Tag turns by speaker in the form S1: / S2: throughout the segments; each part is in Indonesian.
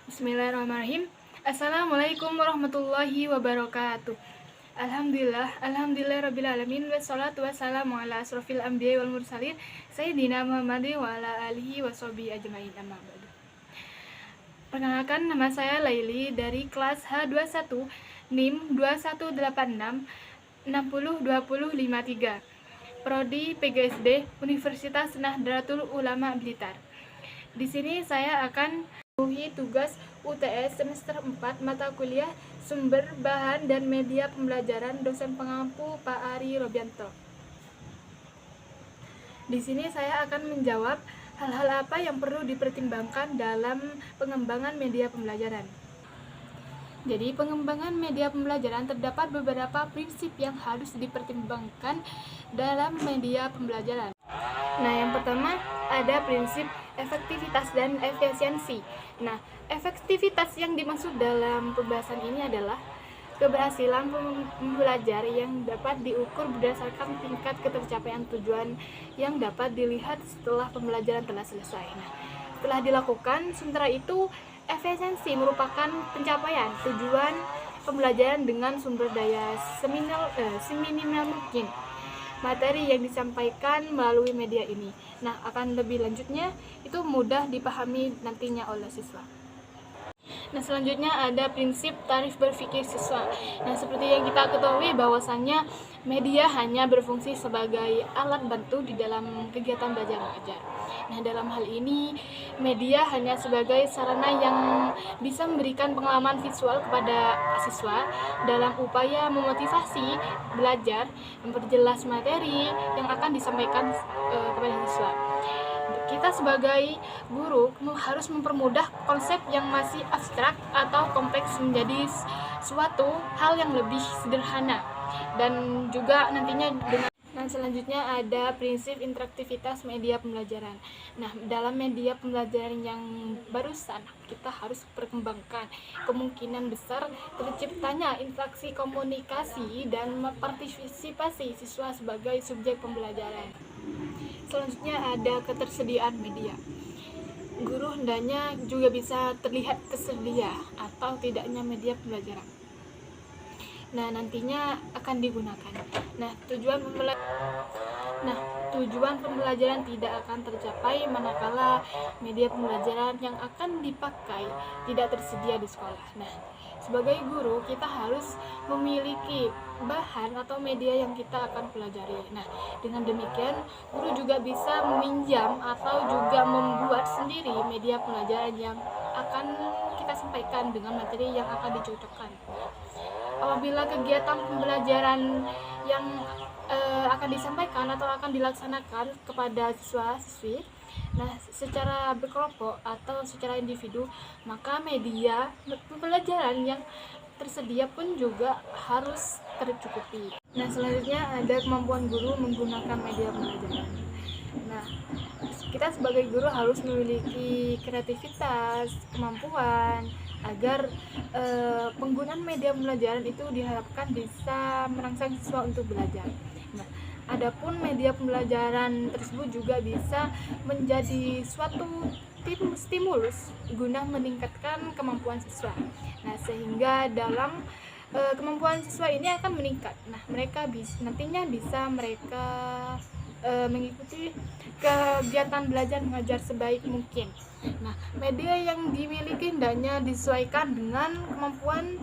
S1: Bismillahirrahmanirrahim. Assalamualaikum warahmatullahi wabarakatuh. Alhamdulillahirabbil alamin wassalatu wassalamu ala asrofil anbiya'i wal mursalin sayyidina Muhammadin wa ala alihi washabihi ajmain, amma ba'du. Perkenalkan, nama saya Laili dari kelas H21 NIM 2186 602053, Prodi PGSD Universitas Nahdlatul Ulama Blitar. Di sini saya akan memenuhi tugas UTS semester 4 mata kuliah Sumber Bahan dan Media Pembelajaran, dosen pengampu Pak Ari Robianto. Di sini saya akan menjawab hal-hal apa yang perlu dipertimbangkan dalam pengembangan media pembelajaran. Jadi, pengembangan media pembelajaran terdapat beberapa prinsip yang harus dipertimbangkan dalam media pembelajaran. Nah, yang pertama ada prinsip efektivitas dan efisiensi. Nah, efektivitas yang dimaksud dalam pembahasan ini adalah keberhasilan pembelajar yang dapat diukur berdasarkan tingkat ketercapaian tujuan yang dapat dilihat setelah pembelajaran telah selesai. Nah, setelah dilakukan, sementara itu efisiensi merupakan pencapaian tujuan pembelajaran dengan sumber daya seminimal mungkin materi yang disampaikan melalui media ini. Nah, akan lebih lanjutnya itu mudah dipahami nantinya oleh siswa. Nah, selanjutnya ada prinsip tarif berpikir siswa. Nah, seperti yang kita ketahui bahwasannya media hanya berfungsi sebagai alat bantu di dalam kegiatan belajar mengajar. Nah, dalam hal ini media hanya sebagai sarana yang bisa memberikan pengalaman visual kepada siswa dalam upaya memotivasi belajar, memperjelas materi yang akan disampaikan kepada siswa. Kita sebagai guru harus mempermudah konsep yang masih abstrak atau kompleks menjadi suatu hal yang lebih sederhana, dan juga nantinya dengan selanjutnya ada prinsip interaktivitas media pembelajaran. Nah, dalam media pembelajaran yang barusan kita harus perkembangkan kemungkinan besar terciptanya interaksi komunikasi dan partisipasi siswa sebagai subjek pembelajaran. Selanjutnya ada ketersediaan media. Guru hendaknya juga bisa terlihat tersedia atau tidaknya media pembelajaran. Nah, nantinya akan digunakan. Nah, tujuan pembelajaran tidak akan tercapai manakala media pembelajaran yang akan dipakai tidak tersedia di sekolah. Nah, sebagai guru kita harus memiliki bahan atau media yang kita akan pelajari. Nah, dengan demikian guru juga bisa meminjam atau juga membuat sendiri media pembelajaran yang akan kita sampaikan dengan materi yang akan dicocokkan. Apabila kegiatan pembelajaran yang akan disampaikan atau akan dilaksanakan kepada siswa-siswi, nah, secara berkelompok atau secara individu, maka media pembelajaran yang tersedia pun juga harus tercukupi. Nah, selanjutnya ada kemampuan guru menggunakan media pembelajaran. Nah, kita sebagai guru harus memiliki kreativitas, kemampuan agar penggunaan media pembelajaran itu diharapkan bisa merangsang siswa untuk belajar. Nah, adapun media pembelajaran tersebut juga bisa menjadi suatu stimulus guna meningkatkan kemampuan siswa. Nah, sehingga dalam kemampuan siswa ini akan meningkat. Nah, mereka nantinya bisa mengikuti kegiatan belajar mengajar sebaik mungkin. Nah, media yang dimiliki hendaknya disesuaikan dengan kemampuan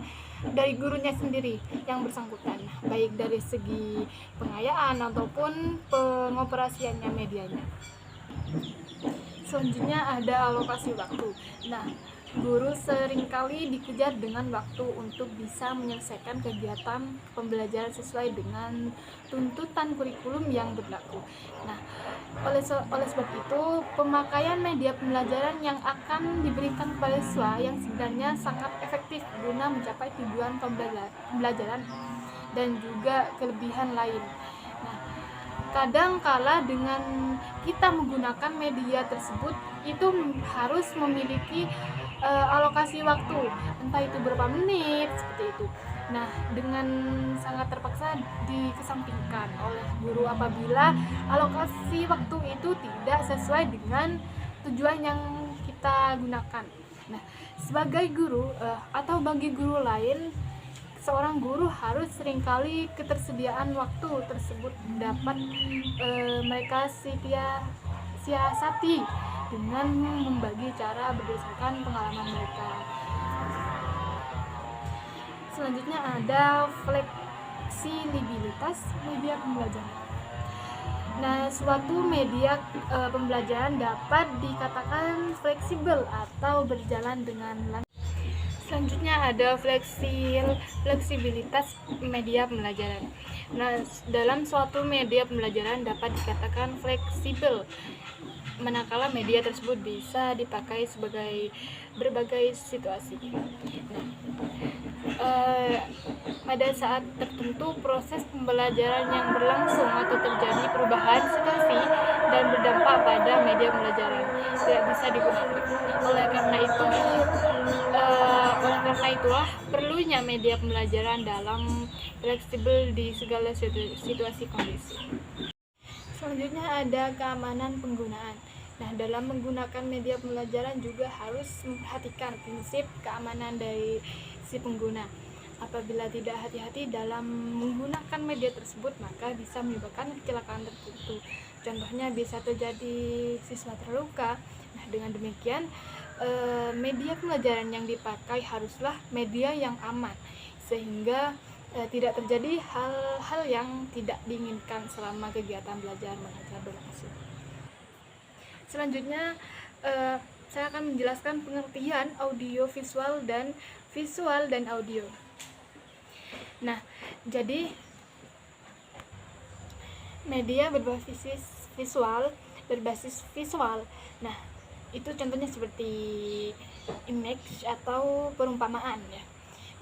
S1: dari gurunya sendiri yang bersangkutan, baik dari segi pengayaan ataupun pengoperasiannya medianya. Selanjutnya ada alokasi waktu. Nah, guru seringkali dikejar dengan waktu untuk bisa menyelesaikan kegiatan pembelajaran sesuai dengan tuntutan kurikulum yang berlaku. Nah, oleh sebab itu, pemakaian media pembelajaran yang akan diberikan kepada siswa yang sebenarnya sangat efektif guna mencapai tujuan pembelajaran dan juga kelebihan lain. Nah, kadang kala dengan kita menggunakan media tersebut itu harus memiliki alokasi waktu, entah itu berapa menit seperti itu. Nah, dengan sangat terpaksa dikesampingkan oleh guru apabila alokasi waktu itu tidak sesuai dengan tujuan yang kita gunakan. Nah, sebagai guru atau bagi guru lain, seorang guru harus seringkali ketersediaan waktu tersebut dapat mereka siasati dengan membagi cara berdasarkan pengalaman mereka. Selanjutnya ada fleksibilitas media pembelajaran. Nah, suatu media pembelajaran dapat dikatakan fleksibel atau berjalan dengan lancar. Selanjutnya ada fleksibilitas media pembelajaran. Nah, dalam suatu media pembelajaran dapat dikatakan fleksibel manakala media tersebut bisa dipakai sebagai berbagai situasi. Pada saat tertentu proses pembelajaran yang berlangsung atau terjadi perubahan situasi dan berdampak pada media pembelajaran tidak bisa digunakan. Oleh karena itulah perlunya media pembelajaran dalam fleksibel di segala situasi kondisi. Selanjutnya ada keamanan penggunaan. Nah, dalam menggunakan media pembelajaran juga harus memperhatikan prinsip keamanan dari si pengguna. Apabila tidak hati-hati dalam menggunakan media tersebut, maka bisa menyebabkan kecelakaan tertentu. Contohnya bisa terjadi siswa terluka. Nah, dengan demikian media pembelajaran yang dipakai haruslah media yang aman, sehingga tidak terjadi hal-hal yang tidak diinginkan selama kegiatan belajar mengajar berlangsung. Selanjutnya saya akan menjelaskan pengertian audio visual dan audio. Nah, jadi media berbasis visual. Nah, itu contohnya seperti image atau perumpamaan ya.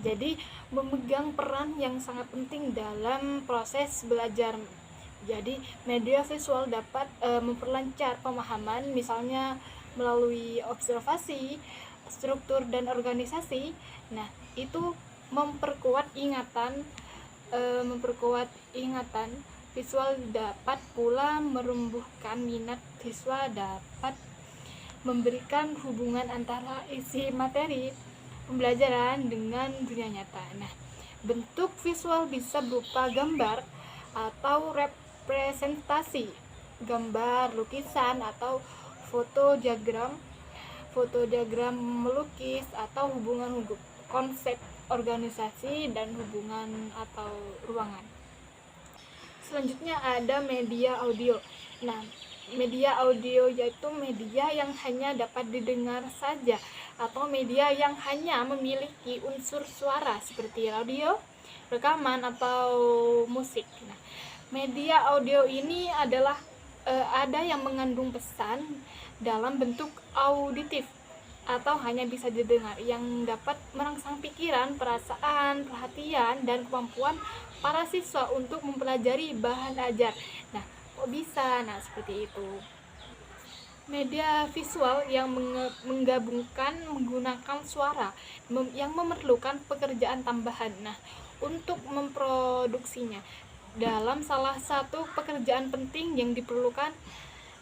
S1: Jadi memegang peran yang sangat penting dalam proses belajar. Jadi media visual dapat memperlancar pemahaman, misalnya melalui observasi, struktur dan organisasi. Nah, itu memperkuat ingatan. Visual dapat pula menumbuhkan minat siswa, dapat memberikan hubungan antara isi materi pembelajaran dengan dunia nyata. Nah, bentuk visual bisa berupa gambar atau representasi, gambar, lukisan atau foto diagram melukis atau hubungan konsep organisasi dan hubungan atau ruangan. Selanjutnya ada media audio. Nah, media audio yaitu media yang hanya dapat didengar saja atau media yang hanya memiliki unsur suara seperti radio, rekaman atau musik. Nah, media audio ini adalah ada yang mengandung pesan dalam bentuk auditif atau hanya bisa didengar, yang dapat merangsang pikiran, perasaan, perhatian, dan kemampuan para siswa untuk mempelajari bahan ajar. Nah, kok bisa? Nah, seperti itu. Media visual yang menggabungkan menggunakan suara yang memerlukan pekerjaan tambahan. Nah, untuk memproduksinya, dalam salah satu pekerjaan penting yang diperlukan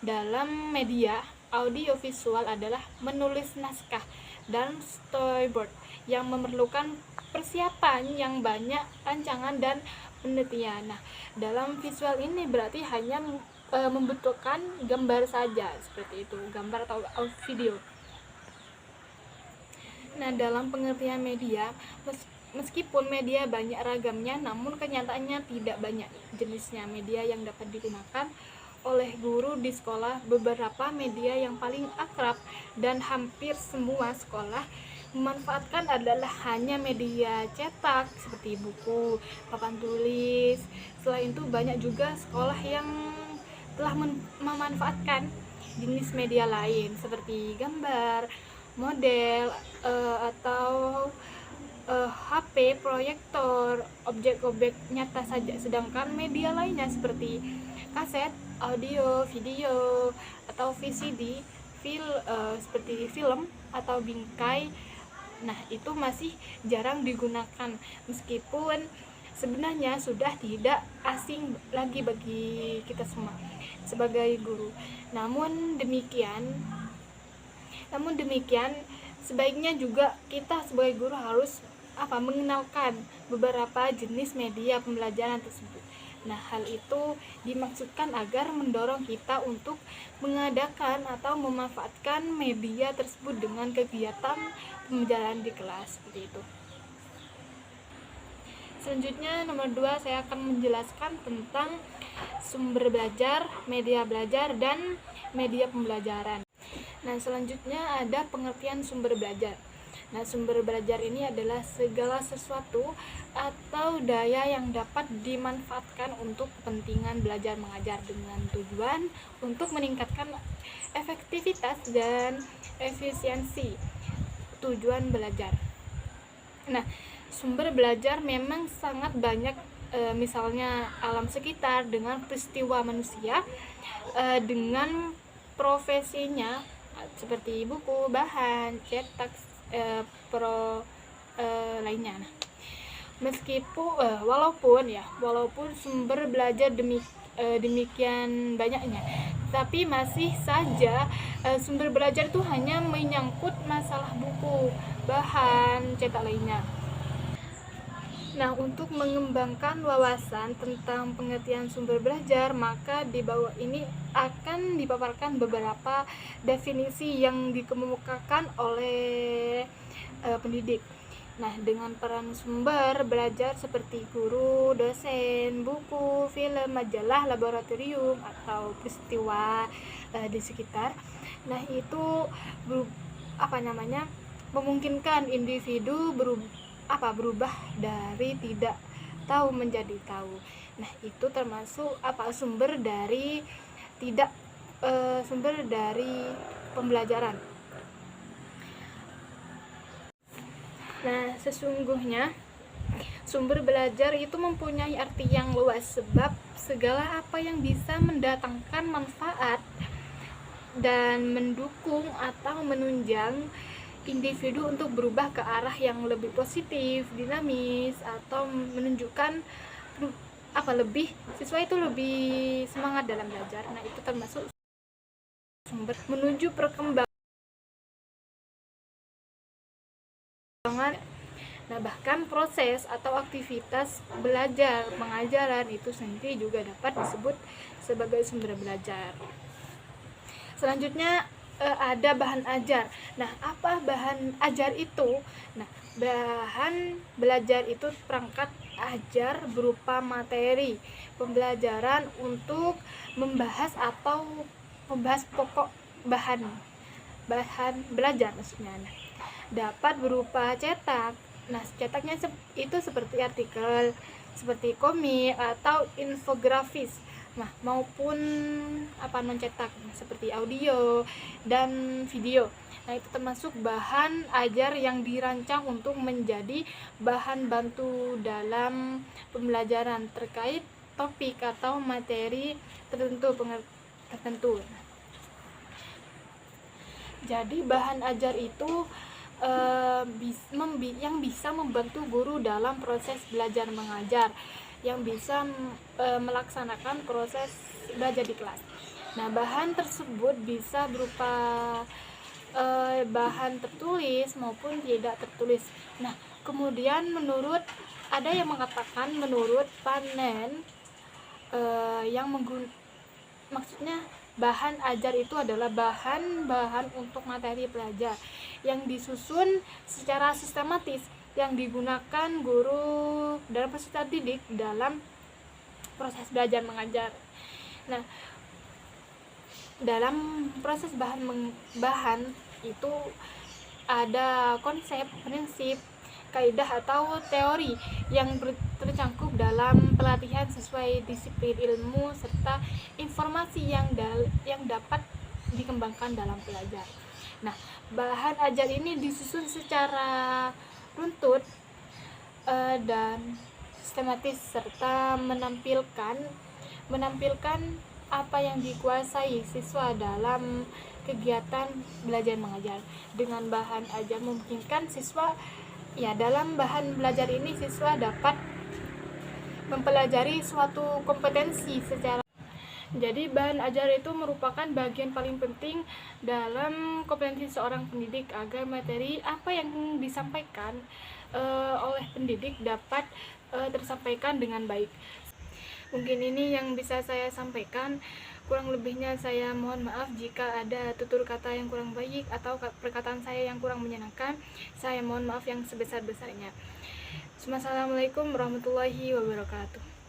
S1: dalam media audio visual adalah menulis naskah dan storyboard yang memerlukan persiapan yang banyak, rancangan dan penelitian. Nah, dalam visual ini berarti hanya membutuhkan gambar saja, seperti itu, gambar atau video. Nah, dalam pengertian media, meskipun media banyak ragamnya, namun kenyataannya tidak banyak jenisnya media yang dapat digunakan oleh guru di sekolah. Beberapa media yang paling akrab dan hampir semua sekolah memanfaatkan adalah hanya media cetak seperti buku, papan tulis. Selain itu banyak juga sekolah yang telah memanfaatkan jenis media lain seperti gambar, model, atau HP, proyektor, objek-objek nyata saja. Sedangkan media lainnya seperti kaset, audio, video, atau VCD, seperti film atau bingkai. Nah, itu masih jarang digunakan, meskipun sebenarnya sudah tidak asing lagi bagi kita semua sebagai guru. Namun demikian sebaiknya juga kita sebagai guru harus mengenalkan beberapa jenis media pembelajaran tersebut. Nah, hal itu dimaksudkan agar mendorong kita untuk mengadakan atau memanfaatkan media tersebut dengan kegiatan pembelajaran di kelas, seperti itu. Selanjutnya, nomor 2, saya akan menjelaskan tentang sumber belajar, media belajar, dan media pembelajaran. Nah, selanjutnya ada pengertian sumber belajar. Nah, sumber belajar ini adalah segala sesuatu atau daya yang dapat dimanfaatkan untuk kepentingan belajar mengajar dengan tujuan untuk meningkatkan efektivitas dan efisiensi tujuan belajar. Nah, sumber belajar memang sangat banyak, misalnya alam sekitar dengan peristiwa manusia, dengan profesinya seperti buku, bahan, cetak, lainnya. Nah, walaupun sumber belajar demikian banyaknya, tapi masih saja sumber belajar itu hanya menyangkut masalah buku, bahan, cetak lainnya. Nah, untuk mengembangkan wawasan tentang pengertian sumber belajar, maka di bawah ini akan dipaparkan beberapa definisi yang dikemukakan oleh pendidik. Nah, dengan peran sumber belajar seperti guru, dosen, buku, film, majalah, laboratorium, atau peristiwa di sekitar. Nah, itu memungkinkan individu berubah dari tidak tahu menjadi tahu. Nah, itu termasuk sumber dari pembelajaran. Nah, sesungguhnya sumber belajar itu mempunyai arti yang luas, sebab segala apa yang bisa mendatangkan manfaat dan mendukung atau menunjang individu untuk berubah ke arah yang lebih positif, dinamis, atau menunjukkan siswa itu lebih semangat dalam belajar. Nah, itu termasuk sumber menuju perkembangan. Nah, bahkan proses atau aktivitas belajar pengajaran itu sendiri juga dapat disebut sebagai sumber belajar. Selanjutnya ada bahan ajar. Nah, apa bahan ajar itu? Nah, bahan belajar itu perangkat ajar berupa materi pembelajaran untuk membahas pokok bahan belajar maksudnya. Nah, dapat berupa cetak. Nah, cetaknya itu seperti artikel, seperti komik atau infografis. Nah, maupun non cetak seperti audio dan video. Nah, itu termasuk bahan ajar yang dirancang untuk menjadi bahan bantu dalam pembelajaran terkait topik atau materi tertentu. Jadi bahan ajar itu yang bisa membantu guru dalam proses belajar mengajar, yang bisa melaksanakan proses belajar di kelas. Nah, bahan tersebut bisa berupa bahan tertulis maupun tidak tertulis. Nah, kemudian ada yang mengatakan menurut Panen maksudnya bahan ajar itu adalah bahan-bahan untuk materi belajar yang disusun secara sistematis, yang digunakan guru dalam peserta didik dalam proses belajar mengajar. Nah, dalam proses bahan itu ada konsep, prinsip, kaidah atau teori yang tercangkup dalam pelatihan sesuai disiplin ilmu serta informasi yang dapat dikembangkan dalam belajar. Nah, bahan ajar ini disusun secara runtut dan sistematis serta menampilkan apa yang dikuasai siswa dalam kegiatan belajar mengajar. Dengan bahan ajar memungkinkan siswa dalam bahan belajar ini siswa dapat mempelajari suatu kompetensi secara. Jadi bahan ajar itu merupakan bagian paling penting dalam kompetensi seorang pendidik agar materi apa yang disampaikan oleh pendidik dapat tersampaikan dengan baik. Mungkin ini yang bisa saya sampaikan. Kurang lebihnya saya mohon maaf jika ada tutur kata yang kurang baik atau perkataan saya yang kurang menyenangkan. Saya mohon maaf yang sebesar-besarnya. Assalamualaikum warahmatullahi wabarakatuh.